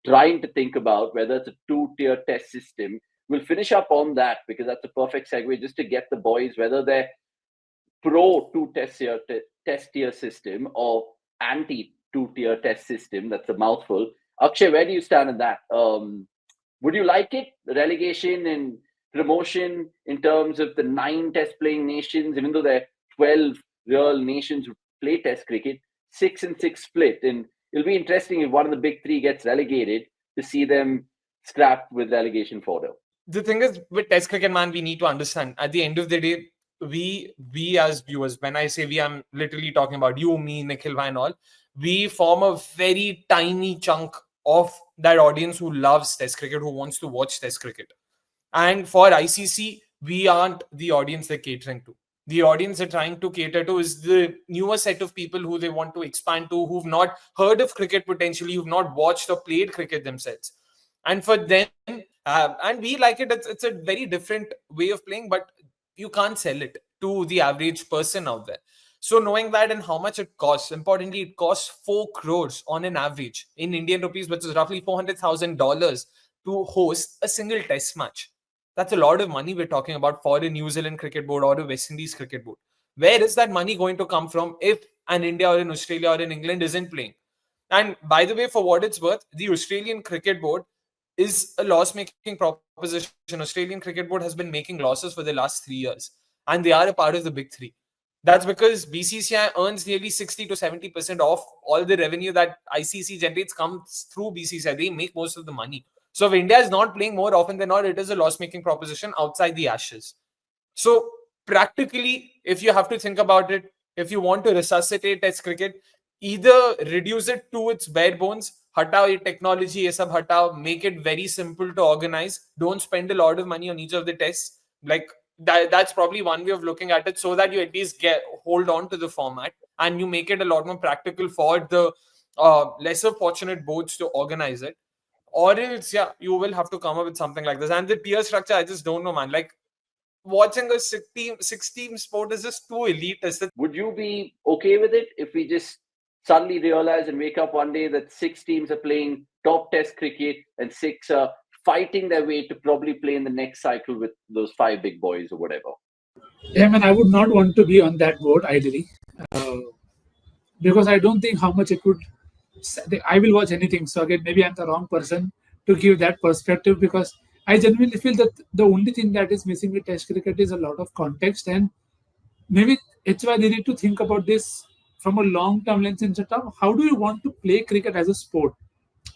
trying to think about whether it's a two-tier test system. We'll finish up on that because that's a perfect segue just to get the boys whether they're pro test tier system or anti two-tier test system. That's a mouthful. Akshay, where do you stand on that? Would you like it? Relegation and promotion in terms of the 9 test playing nations, even though there are 12 real nations who play test cricket, 6-6 split. And it'll be interesting if one of the big three gets relegated to see them scrapped with relegation fodder. The thing is, with test cricket, man, we need to understand at the end of the day, we as viewers, when I say we, I'm literally talking about you, me, Nikhil, and all, we form a very tiny chunk of that audience who loves test cricket, who wants to watch test cricket. And for ICC, we aren't the audience they're catering to. The audience they're trying to cater to is the newer set of people who they want to expand to, who've not heard of cricket potentially, who've not watched or played cricket themselves. And for them, and we like it, it's a very different way of playing, but you can't sell it to the average person out there. So knowing that and how much it costs, importantly, it costs 4 crores on an average in Indian rupees, which is roughly $400,000 to host a single test match. That's a lot of money we're talking about for a New Zealand cricket board or a West Indies cricket board. Where is that money going to come from if an India or an Australia or an England isn't playing? And by the way, for what it's worth, the Australian cricket board is a loss-making proposition. Australian cricket board has been making losses for the last 3 years, and they are a part of the big three. That's because BCCI earns nearly 60 to 70% of all the revenue that ICC generates comes through BCCI. They make most of the money. So if India is not playing more often than not, it is a loss-making proposition outside the Ashes. So practically, if you have to think about it, if you want to resuscitate test cricket, either reduce it to its bare bones, hatao ye technology, ye sab hatao, make it very simple to organize, don't spend a lot of money on each of the tests. Like that's probably one way of looking at it, so that you at least hold on to the format and you make it a lot more practical for the lesser fortunate boards to organize it. Or else, yeah, you will have to come up with something like this. And the tier structure, I just don't know, man. Like, watching a six-team sport is just too elitist. Would you be okay with it if we just suddenly realize and wake up one day that 6 teams are playing top test cricket and 6 are fighting their way to probably play in the next cycle with those 5 big boys or whatever? Yeah, man, I would not want to be on that board ideally, because I don't think how much it would. I will watch anything. So again, maybe I'm the wrong person to give that perspective, because I genuinely feel that the only thing that is missing with Test cricket is a lot of context, and maybe it's why they need to think about this from a long-term lens in terms of how do you want to play cricket as a sport?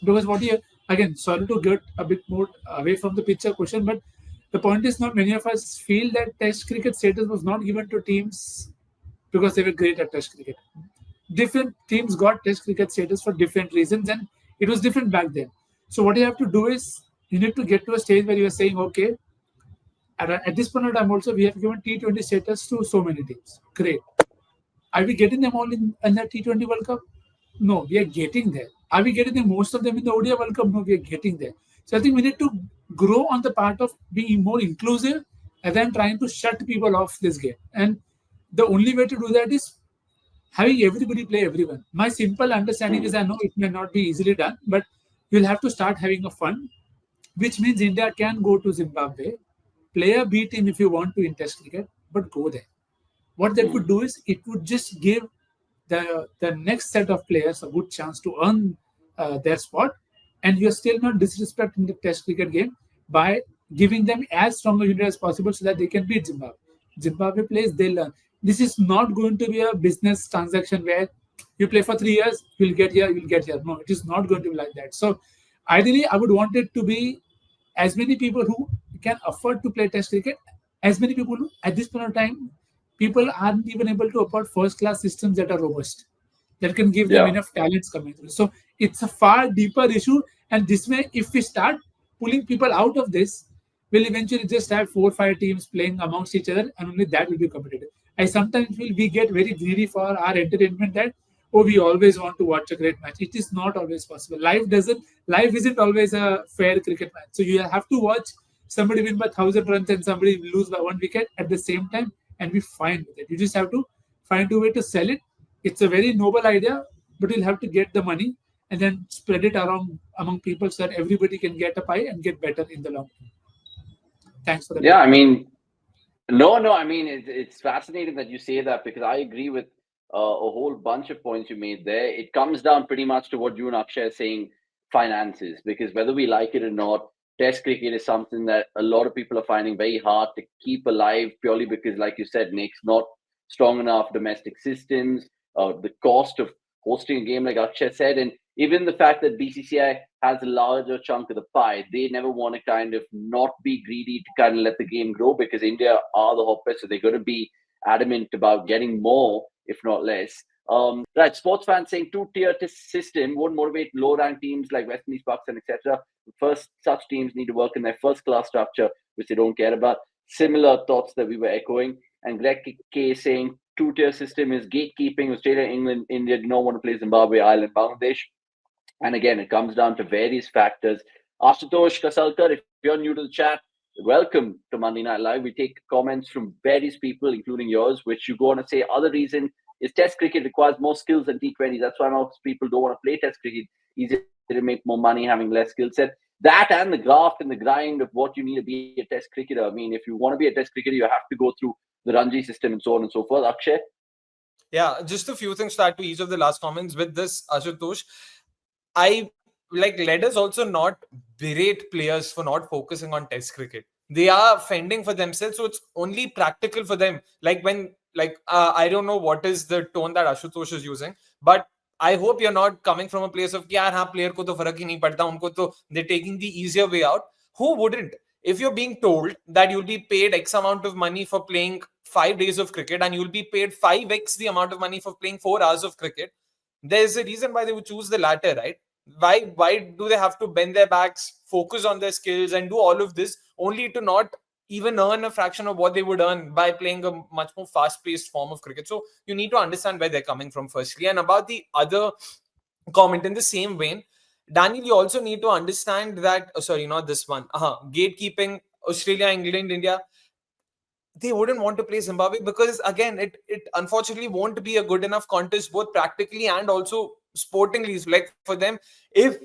Because what you again, sorry to get a bit more away from the picture question, but the point is not many of us feel that Test cricket status was not given to teams because they were great at Test cricket. Different teams got Test cricket status for different reasons, and it was different back then. So what you have to do is you need to get to a stage where you are saying, okay, at this point of time also we have given T20 status to so many teams. Great. Are we getting them all in the T20 World Cup? No, we are getting there. Are we getting them, most of them in the ODI World Cup? No, we are getting there. So I think we need to grow on the part of being more inclusive and then trying to shut people off this game. And the only way to do that is having everybody play everyone. My simple understanding is, I know it may not be easily done, but you'll have to start having a fund, which means India can go to Zimbabwe, play a B team if you want to in Test cricket, but go there. What that would do is it would just give the next set of players a good chance to earn their spot, and you're still not disrespecting the Test cricket game by giving them as strong a unit as possible so that they can beat Zimbabwe. Zimbabwe plays, they learn. This is not going to be a business transaction where you play for 3 years, you'll get here, you'll get here. No, it is not going to be like that. So ideally, I would want it to be as many people who can afford to play Test cricket, as many people who, at this point of time, people aren't even able to afford first-class systems that are robust, that can give them enough talents coming through. So it's a far deeper issue. And this way, if we start pulling people out of this, we'll eventually just have 4 or 5 teams playing amongst each other, and only that will be competitive. I sometimes feel we get very greedy for our entertainment that, oh, we always want to watch a great match. It is not always possible. Life isn't always a fair cricket match. So you have to watch somebody win by 1,000 runs and somebody lose by 1 wicket at the same time and be fine with it. You just have to find a way to sell it. It's a very noble idea, but you'll have to get the money. and then spread it around among people so that everybody can get a pie and get better in the long term. Thanks for the Yeah, I time. mean, no. I mean, it's fascinating that you say that because I agree with a whole bunch of points you made there. It comes down pretty much to what you and Akshay are saying, finances. Because whether we like it or not, Test cricket is something that a lot of people are finding very hard to keep alive purely because, like you said, Nick's not strong enough domestic systems, the cost of hosting a game, like Akshay said, and even the fact that BCCI has a larger chunk of the pie, they never want to kind of not be greedy to kind of let the game grow because India are the hotbed, so they're going to be adamant about getting more, if not less. Right, sports fans saying two-tier system won't motivate low-ranked teams like West Indies, Pakistan, etc. First, such teams need to work in their first-class structure, which they don't care about. Similar thoughts that we were echoing. And Greg K saying two-tier system is gatekeeping. Australia, England, India do not want to play Zimbabwe, Ireland, Bangladesh. And again, it comes down to various factors. Ashutosh Kasalkar, if you're new to the chat, welcome to Monday Night Live. We take comments from various people, including yours, which you go on to say other reason is Test cricket requires more skills than T20. That's why most people don't want to play Test cricket. Easier to make more money having less skill set. That and the graft and the grind of what you need to be a Test cricketer. I mean, if you want to be a Test cricketer, you have to go through the Ranji system and so on and so forth. Akshay? Yeah, just a few things to add to each of the last comments. With this, Ashutosh, I like, let us also not berate players for not focusing on Test cricket. They are fending for themselves, so it's only practical for them. Like when, I don't know what is the tone that Ashutosh is using, but I hope you're not coming from a place of yaar haan player ko to farak hi nahi padta, unko to they're taking the easier way out. Who wouldn't? If you're being told that you'll be paid X amount of money for playing 5 days of cricket and you'll be paid 5x the amount of money for playing 4 hours of cricket, there's a reason why they would choose the latter, right? Why do they have to bend their backs, focus on their skills, and do all of this only to not even earn a fraction of what they would earn by playing a much more fast-paced form of cricket? So you need to understand where they're coming from firstly. And about the other comment, in the same vein, Daniel, you also need to understand that sorry, not this one, gatekeeping, Australia, England, India, they wouldn't want to play Zimbabwe because again, it unfortunately won't be a good enough contest both practically and also sportingly. So like for them, if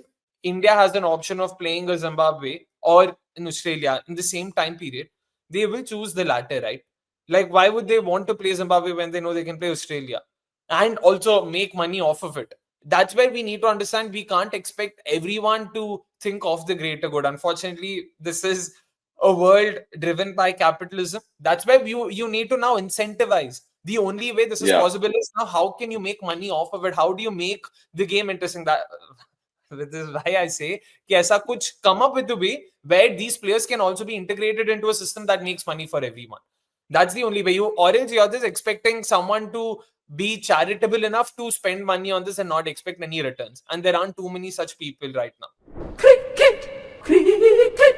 India has an option of playing a Zimbabwe or in Australia in the same time period, they will choose the latter, right? Like why would they want to play Zimbabwe when they know they can play Australia and also make money off of it? That's where we need to understand we can't expect everyone to think of the greater good. Unfortunately, this is a world driven by capitalism. That's why you need to now incentivize. The only way this is possible is now how can you make money off of it? How do you make the game interesting? That this is why I say कि ऐसा कुछ come up with the way where these players can also be integrated into a system that makes money for everyone. That's the only way. You're just expecting someone to be charitable enough to spend money on this and not expect any returns. And there aren't too many such people right now. Cricket, cricket.